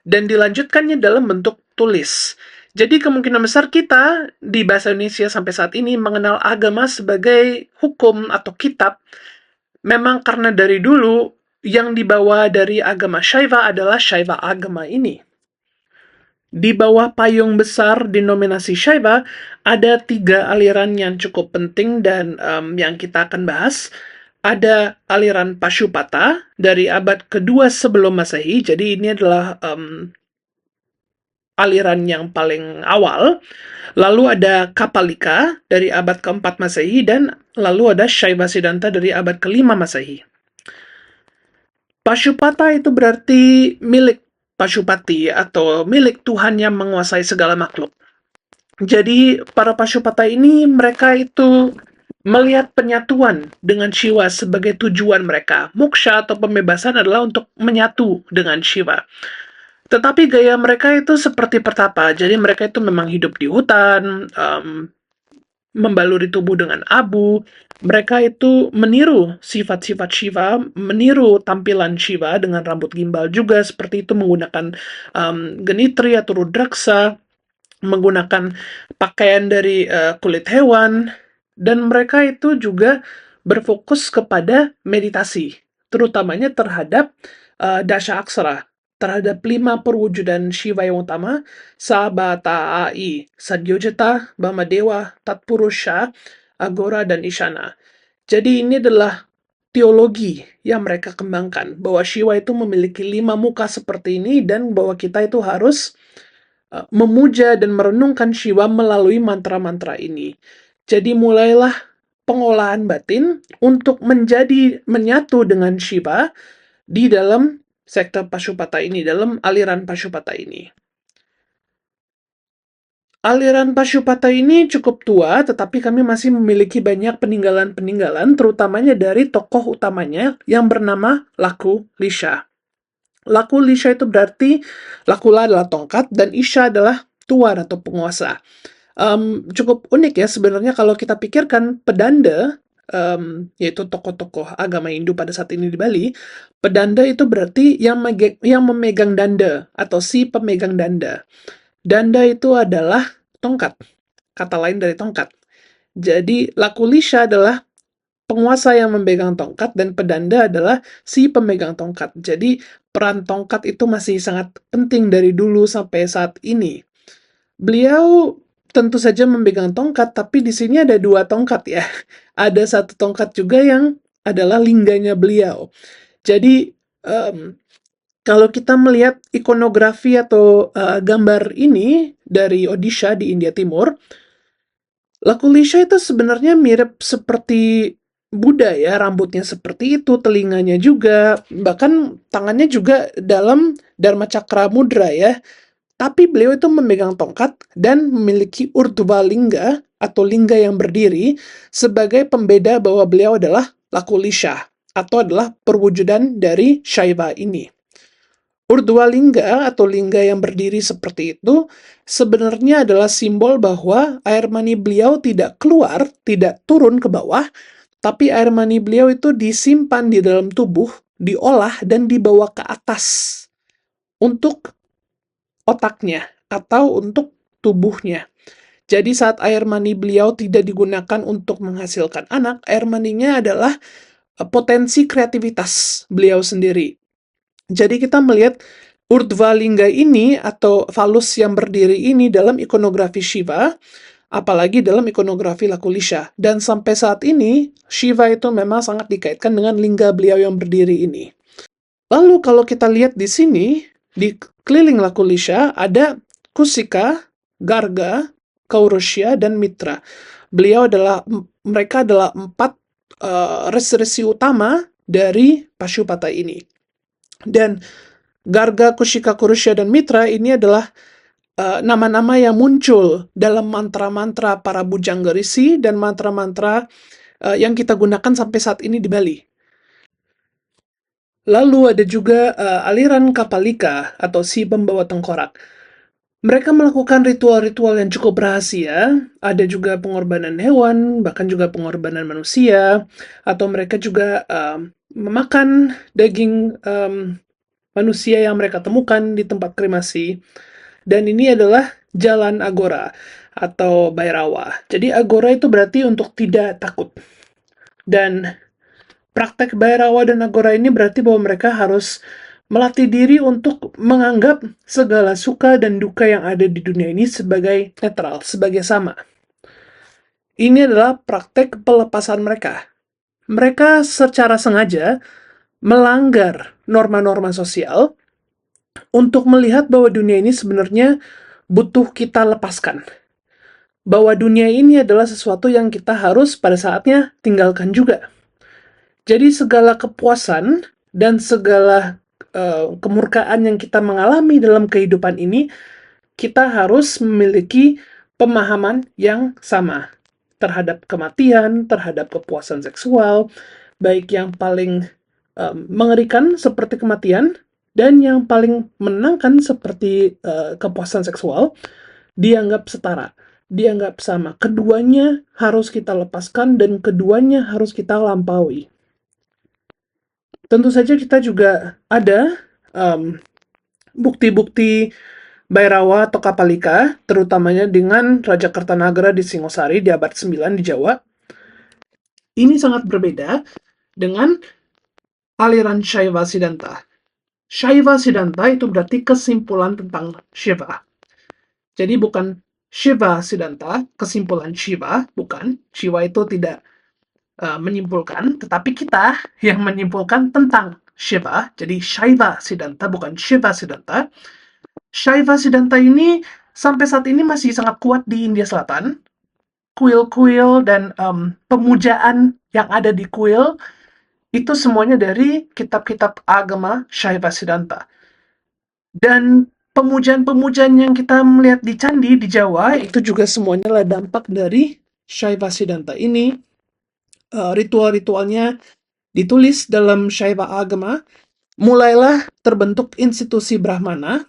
Dan dilanjutkannya dalam bentuk tulis. Jadi kemungkinan besar kita di bahasa Indonesia sampai saat ini mengenal agama sebagai hukum atau kitab. Memang karena dari dulu yang dibawa dari agama Shaiva adalah Shaiva agama ini. Di bawah payung besar denominasi Shaiva, ada 3 aliran yang cukup penting dan yang kita akan bahas. Ada aliran Pashupata dari abad kedua sebelum Masehi, jadi ini adalah aliran yang paling awal. Lalu ada Kapalika dari abad keempat Masehi, dan lalu ada Shaiva Siddhanta dari abad kelima Masehi. Pashupata itu berarti milik Pashupati atau milik Tuhan yang menguasai segala makhluk. Jadi para Pashupata ini mereka itu melihat penyatuan dengan Shiva sebagai tujuan mereka. Moksha atau pembebasan adalah untuk menyatu dengan Shiva. Tetapi gaya mereka itu seperti pertapa. Jadi mereka itu memang hidup di hutan, membaluri tubuh dengan abu. Mereka itu meniru sifat-sifat Shiva, meniru tampilan Shiva dengan rambut gimbal juga, seperti itu menggunakan genitri atau rudraksa, menggunakan pakaian dari kulit hewan, dan mereka itu juga berfokus kepada meditasi, terutamanya terhadap dasha aksara, terhadap 5 perwujudan Shiva yang utama, Sabata Ai, Sadyojeta, Bamadewa, Tatpurusha, Agora, dan Ishana. Jadi ini adalah teologi yang mereka kembangkan, bahwa Shiva itu memiliki 5 muka seperti ini, dan bahwa kita itu harus memuja dan merenungkan Shiva melalui mantra-mantra ini. Jadi mulailah pengolahan batin untuk menyatu dengan Shiva di dalam sekte Pashupata ini, dalam aliran Pashupata ini. Aliran Pashupata ini cukup tua, tetapi kami masih memiliki banyak peninggalan-peninggalan, terutamanya dari tokoh utamanya yang bernama Laku Lisha. Laku Lisha itu berarti, Lakula adalah tongkat, dan Isha adalah tuan atau penguasa. Cukup unik ya sebenarnya kalau kita pikirkan pedanda, yaitu tokoh-tokoh agama Hindu pada saat ini di Bali, pedanda itu berarti yang memegang danda atau si pemegang danda. Danda itu adalah tongkat, kata lain dari tongkat. Jadi Laku Lisha adalah penguasa yang memegang tongkat dan pedanda adalah si pemegang tongkat. Jadi peran tongkat itu masih sangat penting dari dulu sampai saat ini. Beliau tentu saja memegang tongkat, tapi di sini ada dua tongkat ya. Ada satu tongkat juga yang adalah lingganya beliau. Jadi kalau kita melihat ikonografi atau gambar ini dari Odisha di India Timur, Lakulisha itu sebenarnya mirip seperti Buddha ya, rambutnya seperti itu, telinganya juga, bahkan tangannya juga dalam Dharma Cakra Mudra ya. Tapi beliau itu memegang tongkat dan memiliki urdhva lingga atau lingga yang berdiri sebagai pembeda bahwa beliau adalah Lakulisha atau adalah perwujudan dari Shaiva ini. Urdhva lingga atau lingga yang berdiri seperti itu sebenarnya adalah simbol bahwa air mani beliau tidak keluar, tidak turun ke bawah, tapi air mani beliau itu disimpan di dalam tubuh, diolah dan dibawa ke atas untuk otaknya atau untuk tubuhnya. Jadi saat air mani beliau tidak digunakan untuk menghasilkan anak, air maninya adalah potensi kreativitas beliau sendiri. Jadi kita melihat Urdhva Lingga ini atau falus yang berdiri ini dalam ikonografi Shiva, apalagi dalam ikonografi Lakulisha. Dan sampai saat ini, Shiva itu memang sangat dikaitkan dengan lingga beliau yang berdiri ini. Lalu kalau kita lihat di sini, di keliling Lakulisha ada Kusika, Garga, Kaurusya, dan Mitra. Mereka adalah empat resi-resi utama dari Pashupata ini. Dan Garga, Kushika, Kurusya, dan Mitra ini adalah nama-nama yang muncul dalam mantra-mantra para Bujangga Risi dan mantra-mantra yang kita gunakan sampai saat ini di Bali. Lalu ada juga aliran Kapalika atau si pembawa tengkorak. Mereka melakukan ritual-ritual yang cukup rahasia, ada juga pengorbanan hewan, bahkan juga pengorbanan manusia, atau mereka juga memakan daging manusia yang mereka temukan di tempat kremasi. Dan ini adalah jalan Agora atau Bhairava. Jadi Agora itu berarti untuk tidak takut. Dan praktek Bhairava dan Agora ini berarti bahwa mereka harus melatih diri untuk menganggap segala suka dan duka yang ada di dunia ini sebagai netral, sebagai sama. Ini adalah praktek pelepasan mereka. Mereka secara sengaja melanggar norma-norma sosial untuk melihat bahwa dunia ini sebenarnya butuh kita lepaskan. Bahwa dunia ini adalah sesuatu yang kita harus pada saatnya tinggalkan juga. Jadi segala kepuasan dan segala kemurkaan yang kita mengalami dalam kehidupan ini, kita harus memiliki pemahaman yang sama terhadap kematian, terhadap kepuasan seksual, baik yang paling mengerikan seperti kematian, dan yang paling menenangkan seperti kepuasan seksual, dianggap setara, dianggap sama. Keduanya harus kita lepaskan dan keduanya harus kita lampaui. Tentu saja kita juga ada bukti-bukti Bhairava atau Kapalika, terutamanya dengan Raja Kertanagara di Singosari di abad 9 di Jawa. Ini sangat berbeda dengan aliran Shaiva Siddhanta. Shaiva Siddhanta itu berarti kesimpulan tentang Shiva. Jadi bukan Shiva Siddhanta, kesimpulan Shiva, bukan. Shiva itu tidak menyimpulkan, tetapi kita yang menyimpulkan tentang Shiva. Jadi Shaiva Siddhanta, bukan Shiva Siddhanta. Shaiva Siddhanta ini sampai saat ini masih sangat kuat di India Selatan. Kuil-kuil dan pemujaan yang ada di kuil itu semuanya dari kitab-kitab agama Shaiva Siddhanta. Dan pemujaan-pemujaan yang kita melihat di candi di Jawa itu juga semuanya adalah dampak dari Shaiva Siddhanta ini. Ritual-ritualnya ditulis dalam Shaiva agama. Mulailah terbentuk institusi Brahmana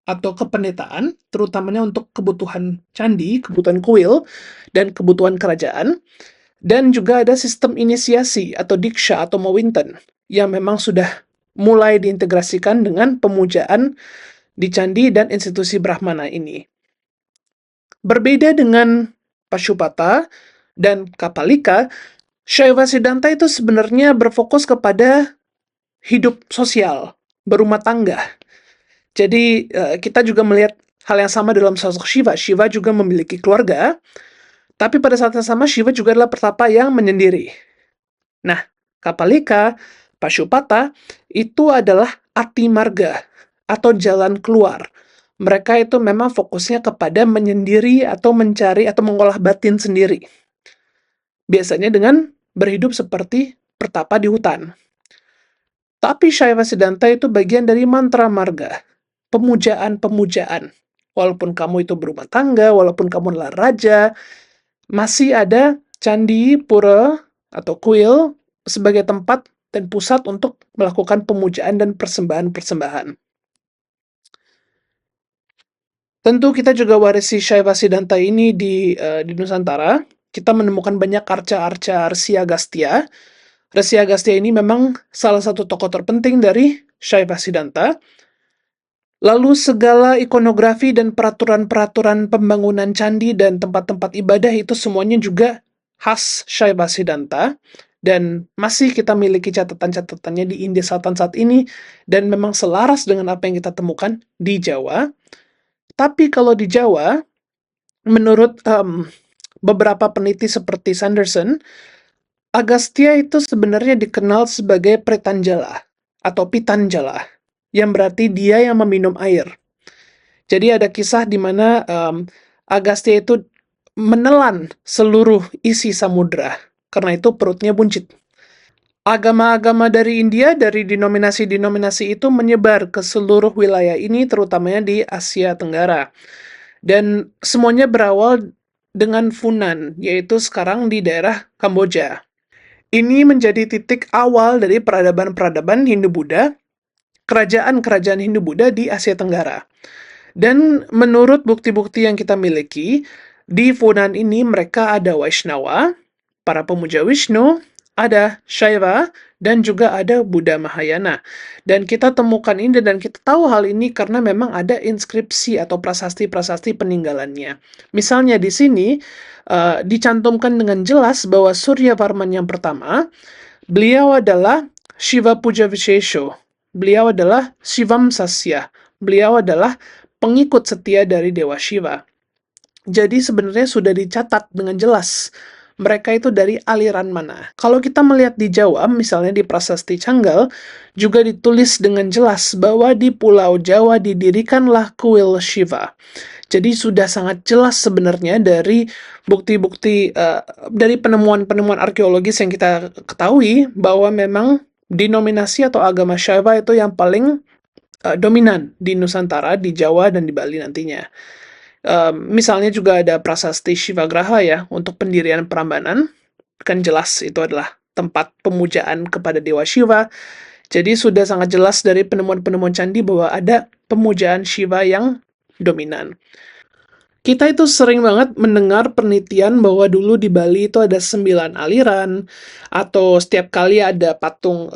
atau kependetaan, terutamanya untuk kebutuhan candi, kebutuhan kuil, dan kebutuhan kerajaan. Dan juga ada sistem inisiasi atau diksha atau mawinten yang memang sudah mulai diintegrasikan dengan pemujaan di candi dan institusi Brahmana ini. Berbeda dengan Pashupata dan Kapalika, Shaiva Siddhanta itu sebenarnya berfokus kepada hidup sosial, berumah tangga. Jadi kita juga melihat hal yang sama dalam sosok Shiva. Shiva juga memiliki keluarga, tapi pada saat yang sama Shiva juga adalah pertapa yang menyendiri. Nah, Kapalika, Pashupata, itu adalah arti marga atau jalan keluar. Mereka itu memang fokusnya kepada menyendiri atau mencari atau mengolah batin sendiri. Biasanya dengan berhidup seperti pertapa di hutan. Tapi Shaiva Siddhanta itu bagian dari mantra marga, pemujaan-pemujaan. Walaupun kamu itu berumah tangga, walaupun kamu adalah raja, masih ada candi, pura, atau kuil sebagai tempat dan pusat untuk melakukan pemujaan dan persembahan-persembahan. Tentu kita juga warisi Shaiva Siddhanta ini di Nusantara. Kita menemukan banyak arca-arca Rsi Agastya. Rsi Agastya ini memang salah satu tokoh terpenting dari Shaiva Siddhanta. Lalu segala ikonografi dan peraturan-peraturan pembangunan candi dan tempat-tempat ibadah itu semuanya juga khas Shaiva Siddhanta. Dan masih kita miliki catatan-catatannya di India Selatan saat ini, dan memang selaras dengan apa yang kita temukan di Jawa. Tapi kalau di Jawa, menurut beberapa peneliti seperti Sanderson, Agastya itu sebenarnya dikenal sebagai Pretanjala atau Pitanjala, yang berarti dia yang meminum air. Jadi ada kisah di mana Agastya itu menelan seluruh isi samudra, karena itu perutnya buncit. Agama-agama dari India, dari denominasi-denominasi itu menyebar ke seluruh wilayah ini, terutamanya di Asia Tenggara. Dan semuanya berawal dengan Funan, yaitu sekarang di daerah Kamboja. Ini menjadi titik awal dari peradaban-peradaban Hindu-Buddha, kerajaan-kerajaan Hindu-Buddha di Asia Tenggara. Dan menurut bukti-bukti yang kita miliki, di Funan ini mereka ada Vaishnava, para pemuja Vishnu, ada Shaiva, dan juga ada Buddha Mahayana. Dan kita temukan ini dan kita tahu hal ini karena memang ada inskripsi atau prasasti-prasasti peninggalannya. Misalnya di sini dicantumkan dengan jelas bahwa Suryavarman yang pertama, beliau adalah Shiva Puja Vishesho. Beliau adalah Shivam Sasya. Beliau adalah pengikut setia dari Dewa Shiva. Jadi sebenarnya sudah dicatat dengan jelas mereka itu dari aliran mana. Kalau kita melihat di Jawa, misalnya di Prasasti Canggal, juga ditulis dengan jelas bahwa di Pulau Jawa didirikanlah kuil Shiva. Jadi sudah sangat jelas sebenarnya dari bukti-bukti, dari penemuan-penemuan arkeologis yang kita ketahui, bahwa memang denominasi atau agama Shaiva itu yang paling dominan di Nusantara, di Jawa, dan di Bali nantinya. Misalnya juga ada prasasti Shivagraha ya, untuk pendirian Prambanan. Kan jelas itu adalah tempat pemujaan kepada Dewa Shiva. Jadi sudah sangat jelas dari penemuan-penemuan candi bahwa ada pemujaan Shiva yang dominan. Kita itu sering banget mendengar penelitian bahwa dulu di Bali itu ada 9 aliran, atau setiap kali ada patung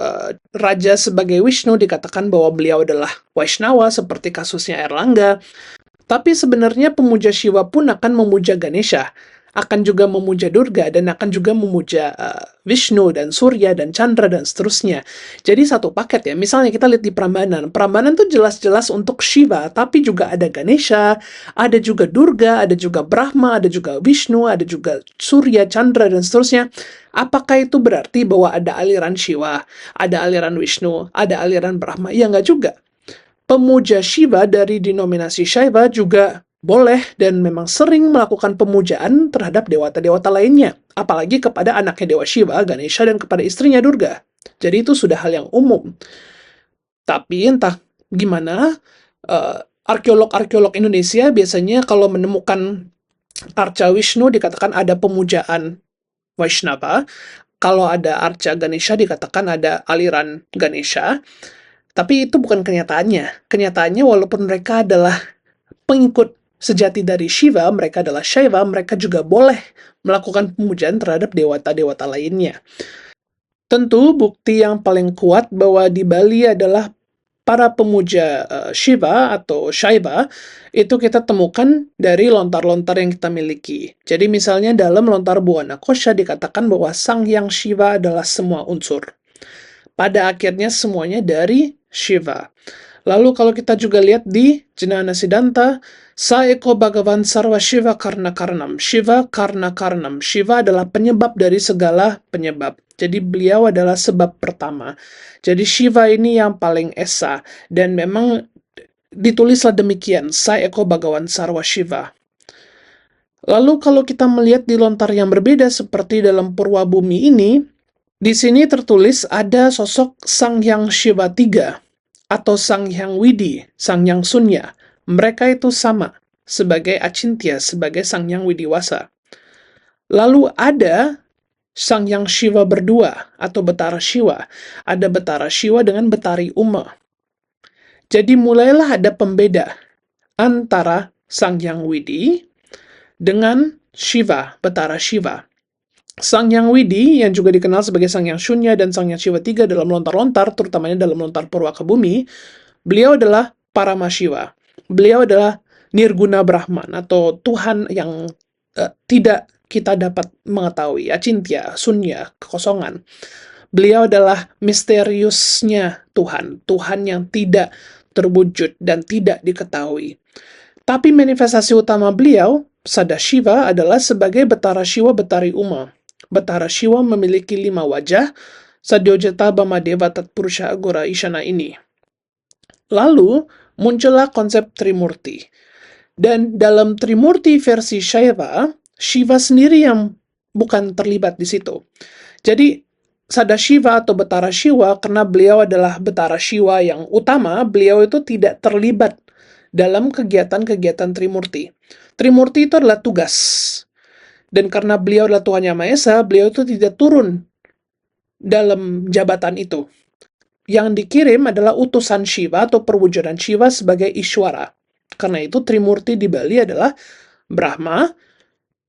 raja sebagai Vishnu, dikatakan bahwa beliau adalah Vaishnava, seperti kasusnya Erlangga. Tapi sebenarnya pemuja Shiva pun akan memuja Ganesha, akan juga memuja Durga, dan akan juga memuja Vishnu, dan Surya, dan Chandra, dan seterusnya. Jadi satu paket ya. Misalnya kita lihat di Prambanan. Prambanan tuh jelas-jelas untuk Shiva, tapi juga ada Ganesha, ada juga Durga, ada juga Brahma, ada juga Vishnu, ada juga Surya, Chandra, dan seterusnya. Apakah itu berarti bahwa ada aliran Shiva, ada aliran Vishnu, ada aliran Brahma? Ya nggak juga. Pemuja Shiva dari denominasi Shaiva juga boleh dan memang sering melakukan pemujaan terhadap dewata-dewata lainnya, apalagi kepada anaknya Dewa Shiva, Ganesha, dan kepada istrinya Durga. Jadi itu sudah hal yang umum. Tapi entah gimana, arkeolog-arkeolog Indonesia biasanya kalau menemukan arca Vishnu dikatakan ada pemujaan Vaishnava, kalau ada arca Ganesha dikatakan ada aliran Ganesha. Tapi itu bukan kenyataannya. Kenyataannya walaupun mereka adalah pengikut sejati dari Shiva, mereka adalah Shaiva, mereka juga boleh melakukan pemujaan terhadap dewata-dewata lainnya. Tentu bukti yang paling kuat bahwa di Bali adalah para pemuja Shiva atau Shaiva, itu kita temukan dari lontar-lontar yang kita miliki. Jadi misalnya dalam lontar Buana Kosha dikatakan bahwa Sang Hyang Shiva adalah semua unsur. Pada akhirnya semuanya dari Shiva. Lalu kalau kita juga lihat di Jnana Siddhanta, Saeko Bhagavan Sarva Shiva Karna Karnam. Shiva Karna Karnam. Shiva adalah penyebab dari segala penyebab. Jadi beliau adalah sebab pertama. Jadi Shiva ini yang paling esa. Dan memang ditulislah demikian, Saeko Bhagavan Sarva Shiva. Lalu kalau kita melihat di lontar yang berbeda seperti dalam Purwa Bumi ini, di sini tertulis ada sosok Sang Hyang Shiva 3 atau Sang Hyang Widi, Sang Hyang Sunya. Mereka itu sama sebagai Acintya, sebagai Sang Hyang Widiwasa. Lalu ada Sang Hyang Shiva berdua atau Betara Shiva. Ada Betara Shiva dengan Betari Uma. Jadi mulailah ada pembeda antara Sang Hyang Widi dengan Shiva, Betara Shiva. Sang Hyang Widi, yang juga dikenal sebagai Sang Hyang Shunya dan Sang Hyang Shiva 3 dalam lontar-lontar, terutamanya dalam lontar Purwaka Bumi, beliau adalah Paramashiva. Beliau adalah Nirguna Brahman, atau Tuhan yang tidak kita dapat mengetahui, Acintya, Sunya, kekosongan. Beliau adalah misteriusnya Tuhan, Tuhan yang tidak terwujud dan tidak diketahui. Tapi manifestasi utama beliau, Sadashiva, adalah sebagai Betara Shiva Betari Uma. Betara Shiva memiliki 5 wajah, Sadyojata Bamadeva Tatpurusha Agora Ishana ini. Lalu, muncullah konsep Trimurti. Dan dalam Trimurti versi Shaiva, Shiva sendiri yang bukan terlibat di situ. Jadi, Sadashiva atau Betara Shiva, karena beliau adalah Betara Shiva yang utama, beliau itu tidak terlibat dalam kegiatan-kegiatan Trimurti. Trimurti itu adalah tugas. Dan karena beliau adalah Tuhan Yang Maha Esa, beliau itu tidak turun dalam jabatan itu. Yang dikirim adalah utusan Shiva atau perwujudan Shiva sebagai Ishwara. Karena itu Trimurti di Bali adalah Brahma,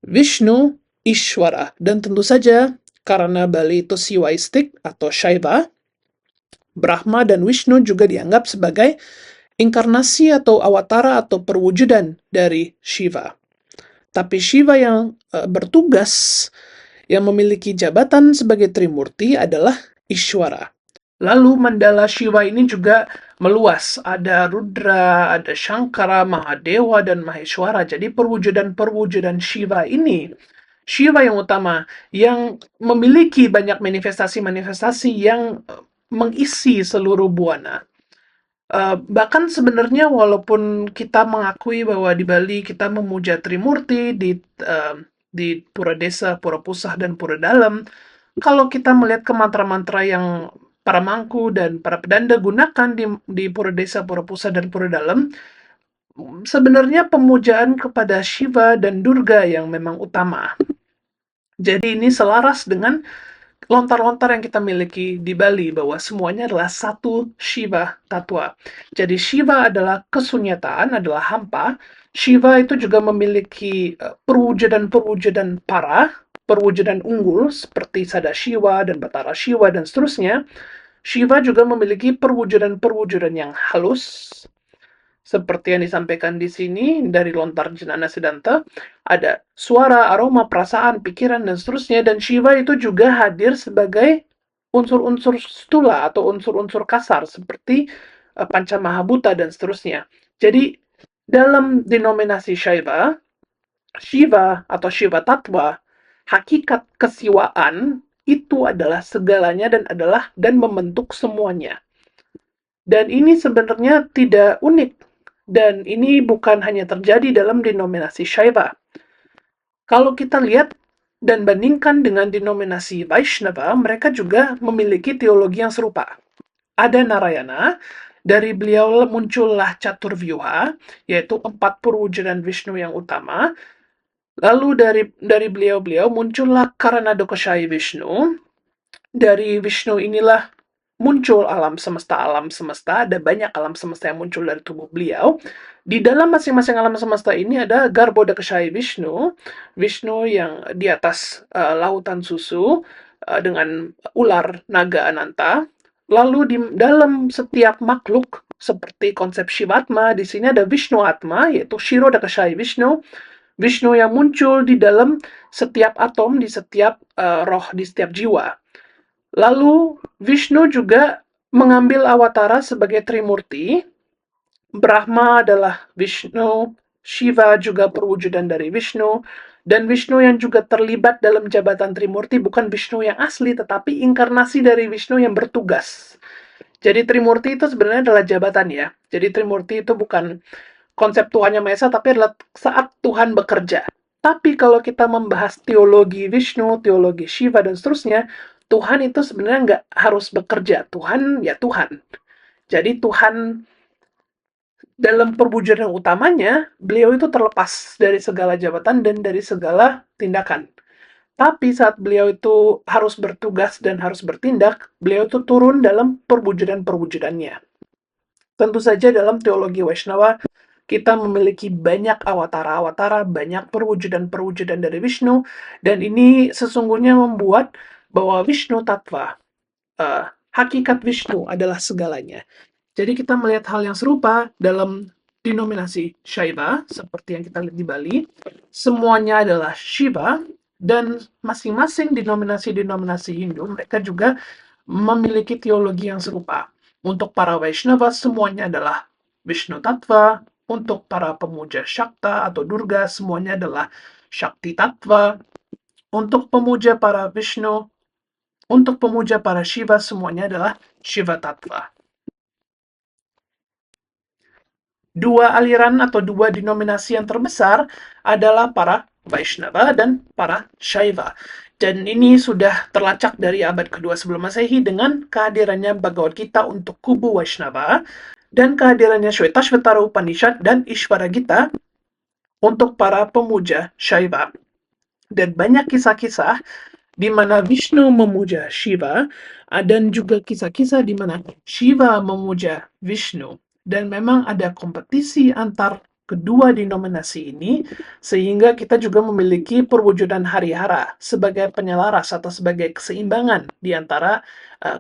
Vishnu, Ishwara. Dan tentu saja karena Bali itu Siwaistik atau Shaiva, Brahma dan Vishnu juga dianggap sebagai inkarnasi atau awatara atau perwujudan dari Shiva. Tapi Shiva yang bertugas, yang memiliki jabatan sebagai Trimurti adalah Ishwara. Lalu mandala Shiva ini juga meluas. Ada Rudra, ada Shankara, Mahadewa, dan Maheshwara. Jadi perwujudan-perwujudan Shiva ini, Shiva yang utama, yang memiliki banyak manifestasi-manifestasi yang mengisi seluruh buana. Bahkan sebenarnya walaupun kita mengakui bahwa di Bali kita memuja Trimurti, di Pura Desa, Pura Pusah, dan Pura Dalam, kalau kita melihat ke mantra-mantra yang para mangku dan para pedanda gunakan di Pura Desa, Pura Pusah, dan Pura Dalam, sebenarnya pemujaan kepada Shiva dan Durga yang memang utama. Jadi ini selaras dengan lontar-lontar yang kita miliki di Bali, bahwa semuanya adalah satu Shiva Tattva. Jadi Shiva adalah kesunyataan, adalah hampa. Shiva itu juga memiliki perwujudan-perwujudan para, perwujudan unggul seperti Sadashiva dan Batara Shiva dan seterusnya. Shiva juga memiliki perwujudan-perwujudan yang halus, seperti yang disampaikan di sini dari lontar Jnana Siddhanta, ada suara, aroma, perasaan, pikiran, dan seterusnya. Dan Shiva itu juga hadir sebagai unsur-unsur stula atau unsur-unsur kasar seperti panca mahabhuta dan seterusnya. Jadi dalam denominasi Shaiva, Shiva atau Shiva Tattva, hakikat kesiwaan itu adalah segalanya dan membentuk semuanya. Dan ini sebenarnya tidak unik. Dan ini bukan hanya terjadi dalam denominasi Shaiva. Kalau kita lihat dan bandingkan dengan denominasi Vaishnava, mereka juga memiliki teologi yang serupa. Ada Narayana, dari beliau muncullah Caturvyuha, yaitu 4 perwujudan Vishnu yang utama. Lalu dari beliau muncullah Karanadokashai Vishnu. Dari Vishnu inilah muncul alam semesta, ada banyak alam semesta yang muncul dari tubuh beliau. Di dalam masing-masing alam semesta ini ada Garbhodakashaya Vishnu, Vishnu yang di atas lautan susu dengan ular naga Ananta. Lalu di dalam setiap makhluk, seperti konsep Shivatma, di sini ada Vishnu Atma, yaitu Shiro Dakashai Vishnu, Vishnu yang muncul di dalam setiap atom, di setiap roh, di setiap jiwa. Lalu Vishnu juga mengambil awatara sebagai Trimurti. Brahma adalah Vishnu, Shiva juga perwujudan dari Vishnu, dan Vishnu yang juga terlibat dalam jabatan Trimurti bukan Vishnu yang asli, tetapi inkarnasi dari Vishnu yang bertugas. Jadi Trimurti itu sebenarnya adalah jabatan ya. Jadi Trimurti itu bukan konsep Tuhan Yang Maha Esa, tapi adalah saat Tuhan bekerja. Tapi kalau kita membahas teologi Vishnu, teologi Shiva, dan seterusnya, Tuhan itu sebenarnya nggak harus bekerja. Tuhan ya Tuhan. Jadi Tuhan dalam perwujudan utamanya, beliau itu terlepas dari segala jabatan dan dari segala tindakan. Tapi saat beliau itu harus bertugas dan harus bertindak, beliau itu turun dalam perwujudan-perwujudannya. Tentu saja dalam teologi Vaishnava, kita memiliki banyak awatara-awatara, banyak perwujudan-perwujudan dari Vishnu, dan ini sesungguhnya membuat bahwa Vishnu Tattva, hakikat Vishnu adalah segalanya. Jadi kita melihat hal yang serupa dalam denominasi Shaiva, seperti yang kita lihat di Bali. Semuanya adalah Shiva, dan masing-masing denominasi-denominasi Hindu, mereka juga memiliki teologi yang serupa. Untuk para Vaishnava, semuanya adalah Vishnu Tattva. Untuk para pemuja Shakta atau Durga, semuanya adalah Shakti Tattva. Untuk pemuja para Vishnu, untuk pemuja para Shiva, semuanya adalah Shiva Tattva. Dua aliran atau dua denominasi yang terbesar adalah para Vaishnava dan para Shaiva. Dan ini sudah terlacak dari abad kedua sebelum Masehi dengan kehadirannya Bhagavad Gita untuk kubu Vaishnava dan kehadirannya Shvetashvatara Upanishad dan Ishvara Gita untuk para pemuja Shaiva. Dan banyak kisah-kisah di mana Vishnu memuja Shiva, dan juga kisah-kisah di mana Shiva memuja Vishnu. Dan memang ada kompetisi antar kedua denominasi ini, sehingga kita juga memiliki perwujudan harihara sebagai penyelaras atau sebagai keseimbangan di antara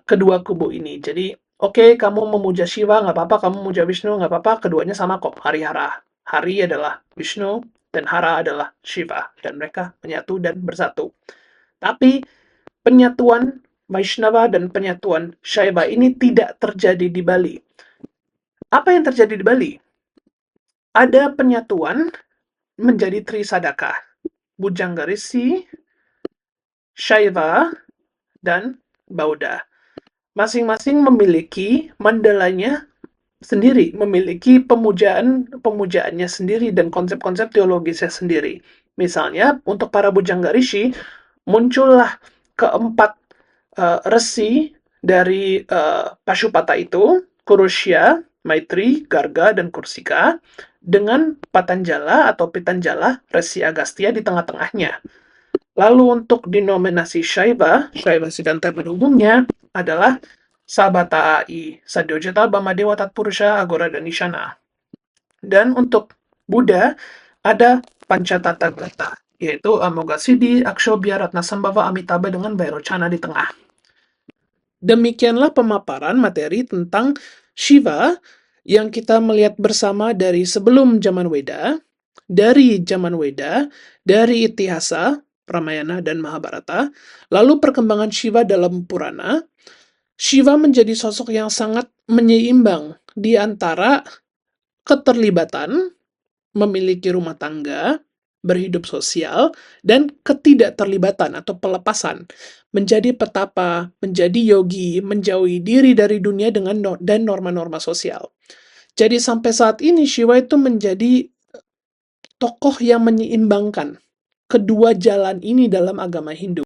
kedua kubu ini. Jadi, oke, kamu memuja Shiva, nggak apa-apa, kamu memuja Vishnu, nggak apa-apa, keduanya sama kok, harihara. Hari adalah Vishnu, dan hara adalah Shiva, dan mereka menyatu dan bersatu. Tapi penyatuan Vaishnava dan penyatuan Shaiva ini tidak terjadi di Bali. Apa yang terjadi di Bali? Ada penyatuan menjadi Trisadaka, Bujanggarisi, Shaiva, dan Bauddha. Masing-masing memiliki mandalanya sendiri, memiliki pemujaannya sendiri dan konsep-konsep teologisnya sendiri. Misalnya, untuk para Bujangarishi, muncullah keempat resi dari Pashupata itu, Kurusya, Maitri, Garga, dan Kursika, dengan Patanjala atau Pitanjala, resi Agastya di tengah-tengahnya. Lalu untuk denominasi Shaiva, Shaiva Siddhanta pada umumnya adalah Sabata Ai, Sadyojata, Bamadewa, Tatpurusha, Agora, dan Ishana. Dan untuk Buddha, ada Pancatathagata, yaitu Amoghasiddhi, Akshobhya, Ratnasambhava, Amitabha, dengan Vairocana di tengah. Demikianlah pemaparan materi tentang Shiva yang kita melihat bersama dari sebelum zaman Weda, dari zaman Weda, dari Itihasa, Ramayana, dan Mahabharata, lalu perkembangan Shiva dalam Purana. Shiva menjadi sosok yang sangat menyeimbang di antara keterlibatan, memiliki rumah tangga, berhidup sosial, dan ketidakterlibatan atau pelepasan, menjadi petapa, menjadi yogi, menjauhi diri dari dunia dan norma-norma sosial. Jadi sampai saat ini Shiva itu menjadi tokoh yang menyeimbangkan kedua jalan ini dalam agama Hindu.